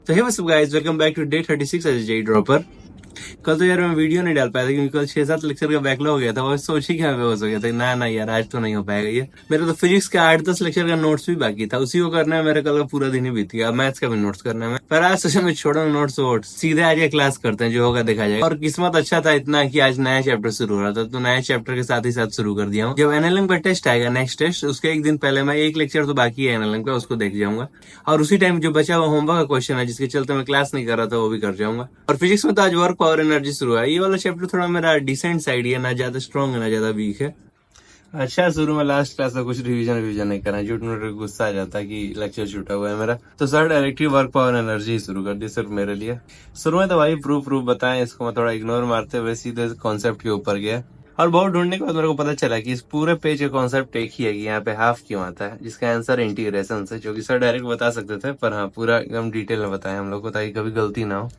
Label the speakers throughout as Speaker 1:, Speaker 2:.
Speaker 1: तो हे what's up guys, welcome back to day 36 as JEE dropper. कल तो यार मैं वीडियो नहीं डाल पाया था क्योंकि कल 6-7 लेक्चर का बैकलॉग हो गया था और सोच ही क्या बेहोश हो गया था। ना यार, आज तो नहीं हो पाएगा ये। मेरा तो फिजिक्स का 8-10 लेक्चर का नोट्स भी बाकी था, उसी को करना है। मेरा कल का पूरा दिन ही बीत गया। मैथ्स का भी नोट्स करना है। पर आज सोचा मैं छोड़ो नोट्स वोट्स, सीधे आज क्लास करते हैं, जो होगा देखा जाएगा। और किस्मत अच्छा था इतना कि आज नया चैप्टर शुरू हो रहा था, तो नया चैप्टर के साथ ही साथ शुरू कर दिया हूँ। जब एनएलएम का टेस्ट आएगा, नेक्स्ट टेस्ट, उसके एक दिन पहले मैं एक लेक्चर तो बाकी है एनएलएम का, उसको देख जाऊंगा। और उसी टाइम जो बचा हुआ होमवर्क का क्वेश्चन है, जिसके चलते मैं क्लास नहीं कर रहा था, वो भी कर जाऊंगा। और फिजिक्स में तो आज वर्क पावर एनर्जी शुरू है। ये वाला चैप्टर थोड़ा मेरा डिसेंट साइड है, ना ज्यादा स्ट्रॉन्ग है ना ज्यादा वीक है। अच्छा, शुरू में लास्ट क्लास में कुछ रिवीजन नहीं करना, झूठ में गुस्सा आ जाता है कि लेक्चर छूटा हुआ है मेरा। तो sir directly work power energy शुरू कर दी सिर्फ मेरे लिए। शुरू में तो भाई प्रूफ बताएं, इसको मैं थोड़ा इग्नोर मारते हुए सीधे कॉन्सेप्ट के ऊपर गया। और बहुत ढूंढने के बाद मेरे को पता चला कि इस पूरे पेज का कॉन्सेप्ट एक ही है कि यहाँ पे हाफ क्यों आता है, जिसका आंसर इंटीग्रेशन से, जो कि सर डायरेक्ट बता सकते थे, पर हाँ पूरा एकदम डिटेल में बताया हम लोग को ताकि कभी गलती ना हो।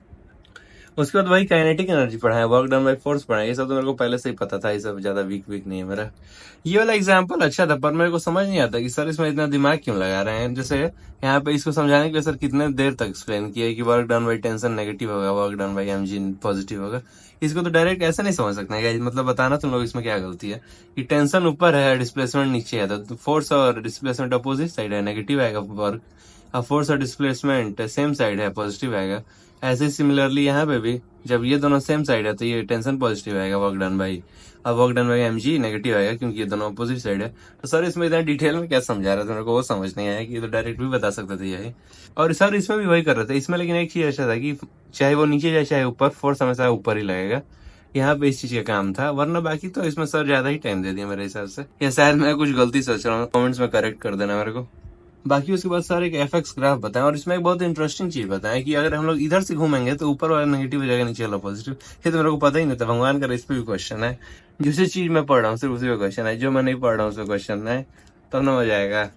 Speaker 1: उसके बाद वही काइनेटिक एनर्जी पढ़ा है, वर्क डन बाय फोर्स पढ़ा है। ये सब तो मेरे को पहले से ही पता था, ये सब ज्यादा वीक नहीं है मेरा। ये वाला एग्जांपल अच्छा था, पर मेरे को समझ नहीं आता कि सर इसमें इतना दिमाग क्यों लगा रहे हैं। जैसे यहाँ पे इसको समझाने के लिए सर कितने देर तक एक्सप्लेन किया कि work done by tension negative होगा, work done by MG positive होगा। इसको तो डायरेक्ट ऐसा नहीं समझ सकते हैं, मतलब बताना तुम लोग इसमें क्या गलती है कि टेंशन ऊपर है, डिस्प्लेसमेंट नीचे है, तो फोर्स और डिस्प्लेसमेंट अपोजिट साइड है, नेगेटिव आएगा वर्क। अब फोर्स और डिस्प्लेसमेंट सेम साइड है, पॉजिटिव आएगा। ऐसे सिमिलरली यहाँ पे भी जब ये दोनों सेम साइड है तो ये टेंशन पॉजिटिव आएगा, वर्क डन बाई। अब work done by MG negative आएगा क्योंकि ये दोनों अपोजिट साइड है। तो सर इसमें इतना डिटेल में क्या समझा रहे थे, मेरे को वो समझ नहीं आया कि ये तो डायरेक्ट भी बता सकते थे यही। और सर इसमें भी वही कर रहे थे इसमें, लेकिन एक चीज अच्छा था कि चाहे वो नीचे जाए चाहे ऊपर, फोर्स हमेशा ऊपर ही लगेगा। यहाँ पे इस चीज का काम था, वरना बाकी तो इसमें सर ज्यादा ही टाइम दे दिया मेरे हिसाब से, या शायद मैं कुछ गलती सोच रहा हूँ, कमेंट्स में करेक्ट कर देना मेरे को। बाकी उसके बाद सर एक एफएक्स ग्राफ बताएं, और इसमें एक बहुत इंटरेस्टिंग चीज बताएं कि अगर हम लोग इधर से घूमेंगे तो ऊपर वाला नेगेटिव हो जाएगा, नीचे वाला पॉजिटिव। ये तो मेरे को पता ही नहीं था, भगवान का इस पे भी क्वेश्चन है। जिस चीज मैं पढ़ रहा हूँ सिर्फ उसी पे क्वेश्चन है, जो मैं नहीं पढ़ रहा हूँ उस पे क्वेश्चन है, तब ना मजा आएगा।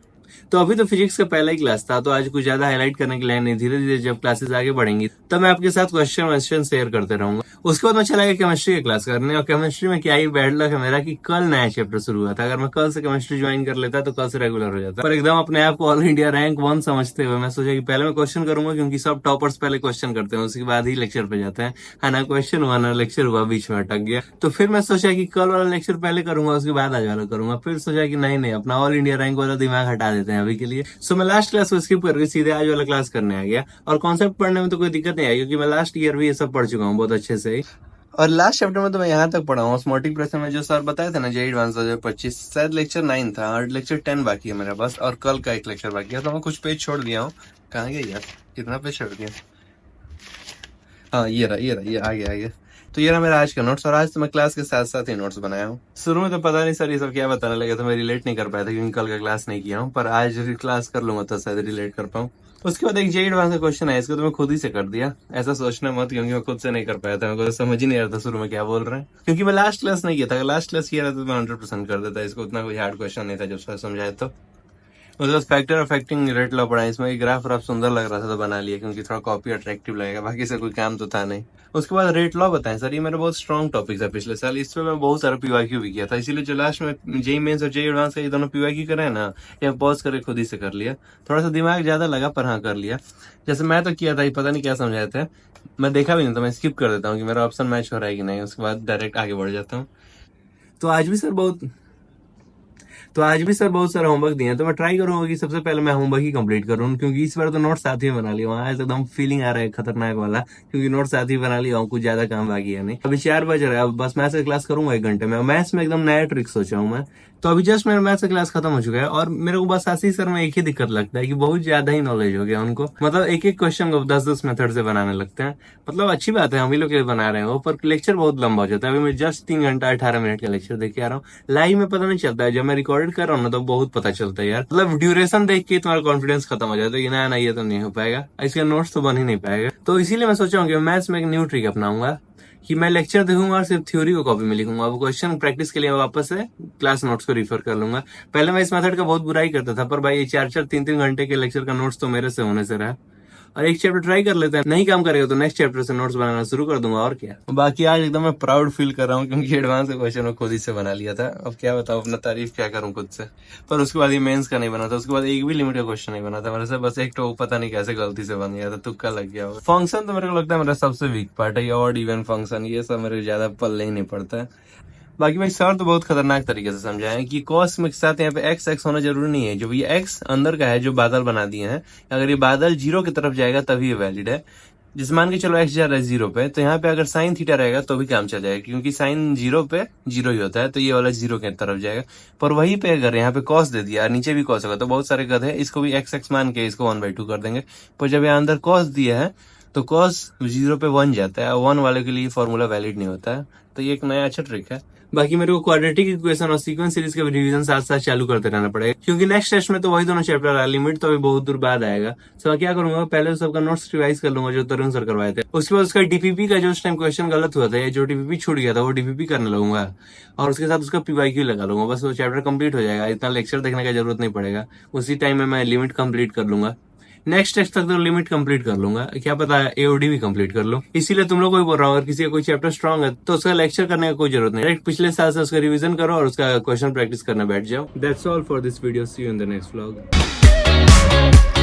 Speaker 1: तो अभी तो फिजिक्स का पहला ही क्लास था, तो आज कुछ ज्यादा हाईलाइट करने के लिए नहीं। धीरे धीरे जब क्लासेस आगे बढ़ेंगी तब मैं आपके साथ क्वेश्चन शेयर करते रहूंगा। उसके बाद मैं चला गया केमिस्ट्री की क्लास करने, और केमिस्ट्री में क्या ही बैड लक है मेरा कि कल नया चैप्टर शुरू हुआ था। अगर मैं कल से केमिस्ट्री ज्वाइन कर लेता तो कल से रेगुलर हो जाता, पर एकदम अपने आप को ऑल इंडिया रैंक 1 समझते हुए मैं सोचा कि पहले मैं क्वेश्चन करूंगा, क्योंकि सब टॉपर्स पहले क्वेश्चन करते हैं, उसके बाद ही लेक्चर पे जाते हैं। है ना, क्वेश्चन हुआ ना लेक्चर हुआ, बीच में अटक गया। तो फिर मैं सोचा कि कल वाला लेक्चर पहले करूंगा, उसके बाद आज वाला करूंगा। फिर सोचा कि नहीं, अपना ऑल इंडिया रैंक वाला दिमाग हटा देते हैं अभी के लिए। सो मैं लास्ट क्लास को स्किप करके सीधे आज वाला क्लास करने आ गया। और कॉन्सेप्ट पढ़ने में तो कोई दिक्कत नहीं आई, क्योंकि मैं लास्ट ईयर भी ये सब पढ़ चुका हूँ बहुत अच्छे से। और लास्ट चैप्टर में तो मैं यहाँ तक पढ़ा हूँ, ऑस्मोटिक प्रेशर में जो सर बताए थे ना, जेई एडवांस 2025, शायद लेक्चर 9 था और लेक्चर 10 बाकी है मेरा बस, और कल का एक लेक्चर बाकी है। तो मैं कुछ पेज छोड़ दिया हूँ। कहाँ गया यार, कितना पेज छोड़ दिया? हाँ ये रहा ये आ गया। तो ये रहा मेरा आज का नोट्स, और आज तो मैं क्लास के साथ साथ ही नोट्स बनाया हूँ। शुरू में तो पता नहीं सर ये सब क्या बताने लगे, तो मैं रिलेट नहीं कर पाया था क्योंकि कल का क्लास नहीं किया हूँ, पर आज क्लास कर लूंगा तो शायद रिलेट कर पाऊँ। उसके बाद एक जेई एडवांस का क्वेश्चन है, इसको तो मैं खुद ही से कर दिया। ऐसा सोचना मत, क्योंकि मैं खुद से नहीं कर पाया था, मेरे को तो समझ ही नहीं आ रहा था शुरू में क्या बोल रहे हैं, क्योंकि मैं लास्ट क्लास नहीं किया था। लास्ट क्लास किया था तो मैं 100% कर देता। इसको उतना कोई हार्ड क्वेश्चन नहीं था जब सर समझाए तो। उसके बाद फैक्टर अफेक्टिंग रेट लॉ पढ़ा, इसमें ग्राफ व्राफ सुंदर लग रहा था तो बना लिया, क्योंकि थोड़ा कॉपी अट्रैक्टिव लगेगा, बाकी से कोई काम तो था नहीं। उसके बाद रेट लॉ बताएं सर, ये मेरा बहुत स्ट्रॉन्ग टॉपिक था पिछले साल, इस पे मैं बहुत सारा पीवाईक्यू भी किया था, इसीलिए जो लास्ट में जेई मेंस और जेई एडवांस का ये दोनों पीवाईक्यू करे ना, ये पॉज करके खुद ही से कर लिया। थोड़ा सा दिमाग ज्यादा लगा, पर हाँ कर लिया। जैसे मैं तो किया था, पता नहीं क्या समझाए थे, मैं देखा भी नहीं था, मैं स्किप कर देता हूँ कि मेरा ऑप्शन मैच हो रहा है कि नहीं, उसके बाद डायरेक्ट आगे बढ़ जाता हूँ। तो आज भी सर बहुत सारा होमवर्क दिए हैं, तो मैं ट्राई करूंगा कि सबसे पहले मैं होमवर्क ही कंप्लीट करूँ, क्योंकि इस बार तो नोट साथ ही बना लिया हूँ। आज एकदम फीलिंग आ रहा है खतरनाक वाला, क्योंकि नोट साथ ही बना लिया हूँ, कुछ ज्यादा काम बाकी है नहीं। अभी 4 बज रहा है, अब बस मैथ्स की क्लास करूंगा 1 घंटे में। मैथ्स में एकदम नया ट्रिक सोचा हूँ मैं। तो अभी जस्ट मेरा मैथ्स का क्लास खत्म हो चुका है, और मेरे को बस आशीष सर में एक ही दिक्कत लगता है कि बहुत ज्यादा ही नॉलेज हो गया उनको। मतलब एक एक क्वेश्चन को 10-10 मेथड से बनाने लगते हैं। मतलब अच्छी बात है, हम ही लोग के बना रहे हैं, पर लेक्चर बहुत लंबा हो जाता है। अभी मैं जस्ट 3 घंटा 18 मिनट का लेक्चर देख के आ रहा हूँ। लाइव में पता नहीं चलता है, जब मैं रिकॉर्डेड कर रहा हूँ ना तो बहुत पता चलता है यार। मतलब ड्यूरेशन देख के तुम्हारा कॉन्फिडेंस खत्म हो जाता है कि ना ये तो नहीं हो पाएगा, इसका नोट्स तो बन ही नहीं पाएगा। तो इसीलिए मैं सोचा हूँ कि मैथ्स में एक न्यू ट्रिक अपनाऊंगा कि मैं लेक्चर देखूंगा और सिर्फ थ्योरी को कॉपी में लिखूंगा। वो क्वेश्चन प्रैक्टिस के लिए वापस से क्लास नोट्स को रिफर कर लूंगा। पहले मैं इस मेथड का बहुत बुराई करता था, पर भाई ये 4-4 3-3 घंटे के लेक्चर का नोट्स तो मेरे से होने से रहा। और एक चैप्टर ट्राई कर लेते हैं, नहीं काम करेगा तो नेक्स्ट चैप्टर से नोट्स बनाना शुरू कर दूंगा और क्या। बाकी आज एकदम मैं प्राउड फील कर रहा हूँ क्योंकि एडवांस क्वेश्चन मैं खुद ही से बना लिया था। अब क्या बताऊँ, अपना तारीफ क्या करूँ खुद से। पर उसके बाद ये मेंस का नहीं बना था, उसके बाद एक भी लिमिट का क्वेश्चन नहीं बना था मेरे से, बस एक तो पता नहीं कैसे गलती से बन गया था, तुक्का लग गया होगा। फंक्शन तो मेरे को लगता है मेरा सबसे वीक पार्ट है, ऑड इवन फंक्शन, ये सब मेरे ज्यादा पल्ले ही नहीं पड़ता है। बाकी भाई सर तो बहुत खतरनाक तरीके से समझाए हैं कि कॉस में के साथ यहाँ पे एक्स एक्स होना जरूरी नहीं है। जो ये एक्स अंदर का है, जो बादल बना दिए हैं, अगर ये बादल जीरो की तरफ जाएगा तभी ये वैलिड है। जिस मान के चलो एक्स जा रहा है जीरो पे, तो यहाँ पे अगर साइन थीटा रहेगा तो भी काम चल जाएगा, क्योंकि साइन जीरो पे जीरो ही होता है, तो ये वाला जीरो की तरफ जाएगा। पर वहीं पे अगर यहाँ पे कॉस दे दिया, नीचे भी कॉस होगा, तो बहुत सारे गधे इसको भी एक्स एक्स मान के इसको 1/2 कर देंगे। पर जब यहाँ अंदर कॉस दिया है तो कॉस जीरो पे 1 जाता है, 1 वाले के लिए फॉर्मूला वैलिड नहीं होता है। तो ये एक नया अच्छा ट्रिक है। बाकी मेरे को क्वाड्रेटिक इक्वेशन और सीक्वेंस सीरीज का रिवीजन साथ साथ चालू करते रहना पड़ेगा, क्योंकि नेक्स्ट टेस्ट में तो वही दोनों चैप्टर आ, लिमिट तो अभी बहुत दूर बाद आएगा। तो मैं क्या करूंगा, पहले तो सबका नोट्स रिवाइज कर लूंगा जो तरुण सर करवाए थे। उसके बाद उसका डीपीपी का जो उस टाइम क्वेश्चन गलत हुआ था, जो डीपीपी छूट गया था, वो डीपीपी करने लगूंगा और उसके साथ उसका पीवाईक्यू लगा लूंगा। बस वो चैप्टर कंप्लीट हो जाएगा, इतना लेक्चर देखने का जरूरत नहीं पड़ेगा। उसी टाइम में मैं लिमिट कंप्लीट कर लूंगा। नेक्स्ट टेस्ट तक तो लिमिट कंप्लीट कर लूंगा, क्या पता एओडी भी कंप्लीट कर लूं। इसीलिए तुम लोग को भी बोल रहा हूँ, अगर किसी का कोई चैप्टर स्ट्रांग है तो उसका लेक्चर करने का कोई जरूरत नहीं, डायरेक्ट पिछले साल से उसका रिवीजन करो और उसका क्वेश्चन प्रैक्टिस करना बैठ जाओ। That's all for this video, see you in the next vlog.